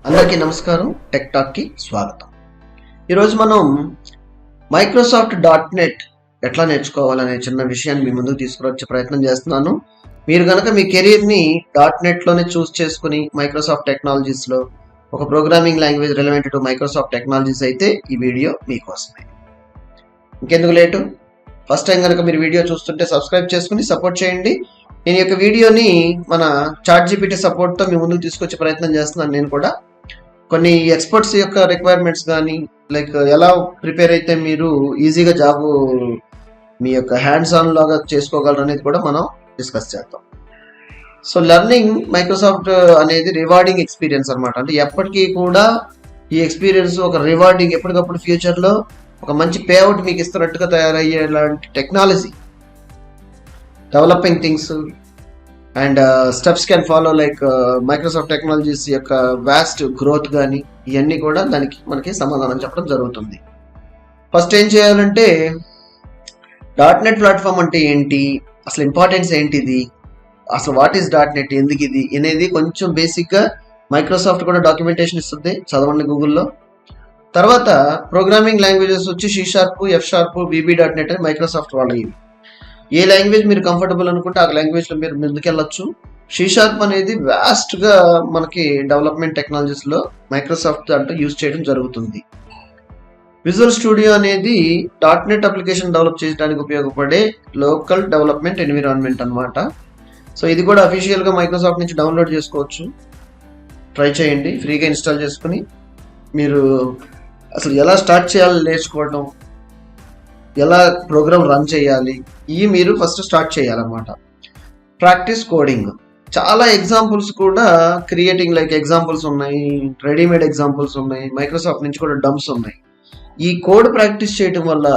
అందరికీ నమస్కారం. Tech talk కి స్వాగతం. ఈరోజు మనం మైక్రోసాఫ్ట్ .NET ఎట్లా నేర్చుకోవాలనే చిన్న విషయాన్ని మీ ముందుకు తీసుకువచ్చే ప్రయత్నం చేస్తున్నాను. మీరు కనుక మీ కెరీర్ని .NET లోనే చూస్ చేసుకుని మైక్రోసాఫ్ట్ టెక్నాలజీస్లో ఒక programming language relevant to Microsoft technologies అయితే ఈ వీడియో మీకోసమే. ఇంకెందుకు లేటు, ఫస్ట్ టైం కనుక మీరు వీడియో చూస్తుంటే సబ్స్క్రైబ్ చేసుకుని సపోర్ట్ చేయండి. నేను ఈ యొక్క వీడియోని మన ChatGPT సపోర్ట్తో మీ ముందుకు తీసుకొచ్చే ప్రయత్నం చేస్తున్నాను. నేను కూడా కొన్ని ఎక్స్పర్ట్స్ యొక్క రిక్వైర్మెంట్స్ కానీ లైక్ ఎలా ప్రిపేర్ అయితే మీరు ఈజీగా జాబ్ మీ యొక్క హ్యాండ్స్ ఆన్ లాగా చేసుకోగలరు అనేది కూడా మనం డిస్కస్ చేద్దాం. సో లెర్నింగ్ మైక్రోసాఫ్ట్ అనేది రివార్డింగ్ ఎక్స్పీరియన్స్ అనమాట. అంటే ఎప్పటికీ కూడా ఈ ఎక్స్పీరియన్స్ ఒక రివార్డింగ్, ఎప్పటికప్పుడు ఫ్యూచర్లో ఒక మంచి పేఅవుట్ మీకు ఇస్తున్నట్టుగా తయారయ్యేలాంటి technology, developing things and steps can follow like Microsoft technologies యొక్క వాస్ట్ గ్రోత్ కానీ ఇవన్నీ కూడా దానికి మనకి సమాధానం చెప్పడం జరుగుతుంది. ఫస్ట్ ఏం చేయాలంటే .NET ప్లాట్ఫామ్ అంటే ఏంటి, అసలు ఇంపార్టెన్స్ ఏంటిది, అసలు వాట్ ఈస్ .NET, ఎందుకు ఇది అనేది కొంచెం బేసిక్గా మైక్రోసాఫ్ట్ కూడా డాక్యుమెంటేషన్ ఇస్తుంది, చదవండి గూగుల్లో. తర్వాత ప్రోగ్రామింగ్ లాంగ్వేజెస్ వచ్చి C#, F#, VB.NET అని మైక్రోసాఫ్ట్ వాళ్ళు. ఇవి ఏ లాంగ్వేజ్ మీరు కంఫర్టబుల్ అనుకుంటే ఆ లాంగ్వేజ్లో మీరు ముందుకెళ్ళొచ్చు. C# అనేది వాస్ట్గా మనకి డెవలప్మెంట్ టెక్నాలజీస్లో మైక్రోసాఫ్ట్ అంటూ యూజ్ చేయడం జరుగుతుంది. విజువల్ స్టూడియో అనేది .NET అప్లికేషన్ డెవలప్ చేయడానికి ఉపయోగపడే లోకల్ డెవలప్మెంట్ ఎన్విరాన్మెంట్ అనమాట. సో ఇది కూడా అఫీషియల్గా మైక్రోసాఫ్ట్ నుంచి డౌన్లోడ్ చేసుకోవచ్చు. ట్రై చేయండి, ఫ్రీగా ఇన్స్టాల్ చేసుకుని మీరు అసలు ఎలా స్టార్ట్ చేయాలి నేర్చుకోవడం, ఎలా ప్రోగ్రామ్ రన్ చేయాలి, ఇవి మీరు ఫస్ట్ స్టార్ట్ చేయాలన్నమాట. ప్రాక్టీస్ కోడింగ్, చాలా ఎగ్జాంపుల్స్ కూడా క్రియేటింగ్ లైక్ ఎగ్జాంపుల్స్ ఉన్నాయి, రెడీమేడ్ ఎగ్జాంపుల్స్ ఉన్నాయి, మైక్రోసాఫ్ట్ నుంచి కూడా డంప్స్ ఉన్నాయి. ఈ కోడ్ ప్రాక్టీస్ చేయడం వల్ల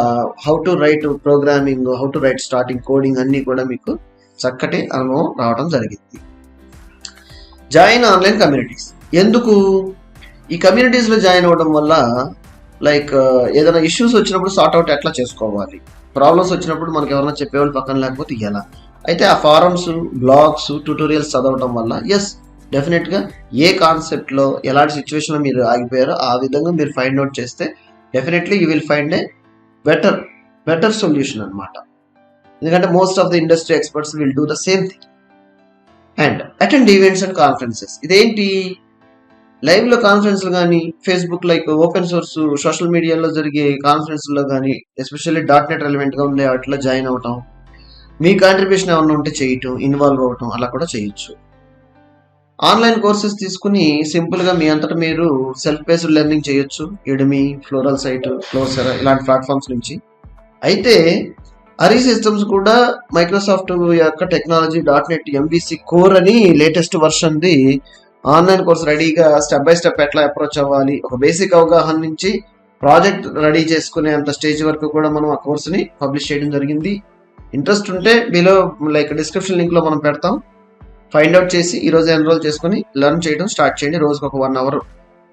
how to right programming, how to right starting coding అన్నీ కూడా మీకు చక్కటి అనుభవం రావడం జరిగింది. Join online communities. ఎందుకు ఈ కమ్యూనిటీస్లో జాయిన్ అవ్వడం వల్ల లైక్ ఏదైనా ఇష్యూస్ వచ్చినప్పుడు సార్ట్అవుట్ ఎట్లా చేసుకోవాలి, ప్రాబ్లమ్స్ వచ్చినప్పుడు మనకి ఎవరైనా చెప్పేవాళ్ళు పక్కన లేకపోతే ఎలా, అయితే ఆ ఫారమ్స్, బ్లాగ్స్, ట్యూటోరియల్స్ చదవడం వల్ల ఎస్ డెఫినెట్గా ఏ కాన్సెప్ట్లో ఎలాంటి సిచ్యువేషన్లో మీరు ఆగిపోయారో ఆ విధంగా మీరు ఫైండ్ అవుట్ చేస్తే definitely you will find a better solution అనమాట. ఎందుకంటే most of the industry experts will do the same thing. And attend events and conferences. ఇదేంటి, లైవ్లో కాన్ఫరెన్స్లు కానీ, Facebook like open source social మీడియాలో జరిగే కాన్ఫరెన్స్లో కానీ ఎస్పెషల్లీ .NET రెలవెంట్గా ఉండే వాటిలో జాయిన్ అవ్వటం, మీ కాంట్రిబ్యూషన్ ఏమన్నా ఉంటే చేయటం, ఇన్వాల్వ్ అవ్వటం, అలా కూడా చేయొచ్చు. ఆన్లైన్ కోర్సెస్ తీసుకుని సింపుల్గా మీ అంతటా మీరు సెల్ఫ్ బేస్డ్ లెర్నింగ్ చేయొచ్చు. ఎడమీ, ఫ్లోరల్ సైట్, క్లోసెరా ఇలాంటి ప్లాట్ఫామ్స్ నుంచి. అయితే హరిసిస్టమ్స్ కూడా మైక్రోసాఫ్ట్ యొక్క టెక్నాలజీ .NET MVC కోర్ అని లేటెస్ట్ వర్షన్ది ఆన్లైన్ కోర్స్ రెడీగా స్టెప్ బై స్టెప్ ఎట్లా అప్రోచ్ అవ్వాలి, ఒక బేసిక్ అవగాహన నుంచి ప్రాజెక్ట్ రెడీ చేసుకునే అంత స్టేజ్ వరకు కూడా మనం ఆ కోర్సుని పబ్లిష్ చేయడం జరిగింది. ఇంట్రెస్ట్ ఉంటే బిలో లైక్ డిస్క్రిప్షన్ లింక్లో మనం పెడతాం, ఫైండ్ అవుట్ చేసి ఈరోజు ఎన్రోల్ చేసుకుని లెర్న్ చేయడం స్టార్ట్ చేయండి. రోజుకి ఒక 1 అవర్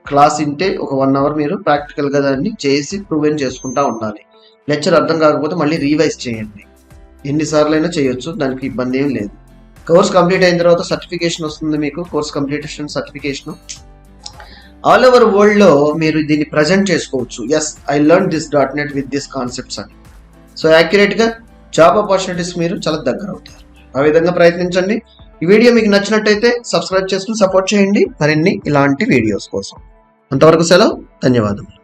క్లాస్ ఇంటే ఒక 1 అవర్ మీరు ప్రాక్టికల్గా దాన్ని చేసి ప్రూవెన్ చేసుకుంటూ ఉండాలి. లెక్చర్ అర్థం కాకపోతే మళ్ళీ రీవైజ్ చేయండి, ఎన్నిసార్లు అయినా చేయొచ్చు, దానికి ఇబ్బంది ఏం లేదు. కోర్స్ కంప్లీట్ అయిన తర్వాత సర్టిఫికేషన్ వస్తుంది మీకు, course completion certification. All over వరల్డ్లో మీరు దీన్ని ప్రజెంట్ చేసుకోవచ్చు. As I learn this .NET with this concepts అని. సో యాక్యురేట్గా జాబ్ ఆపర్చునిటీస్ మీరు చాలా దగ్గర అవుతారు. ఆ విధంగా ప్రయత్నించండి. ఈ వీడియో మీకు నచ్చినట్టయితే సబ్స్క్రైబ్ చేసుకుని సపోర్ట్ చేయండి మరిన్ని ఇలాంటి వీడియోస్ కోసం. అంతవరకు సెలవు, ధన్యవాదములు.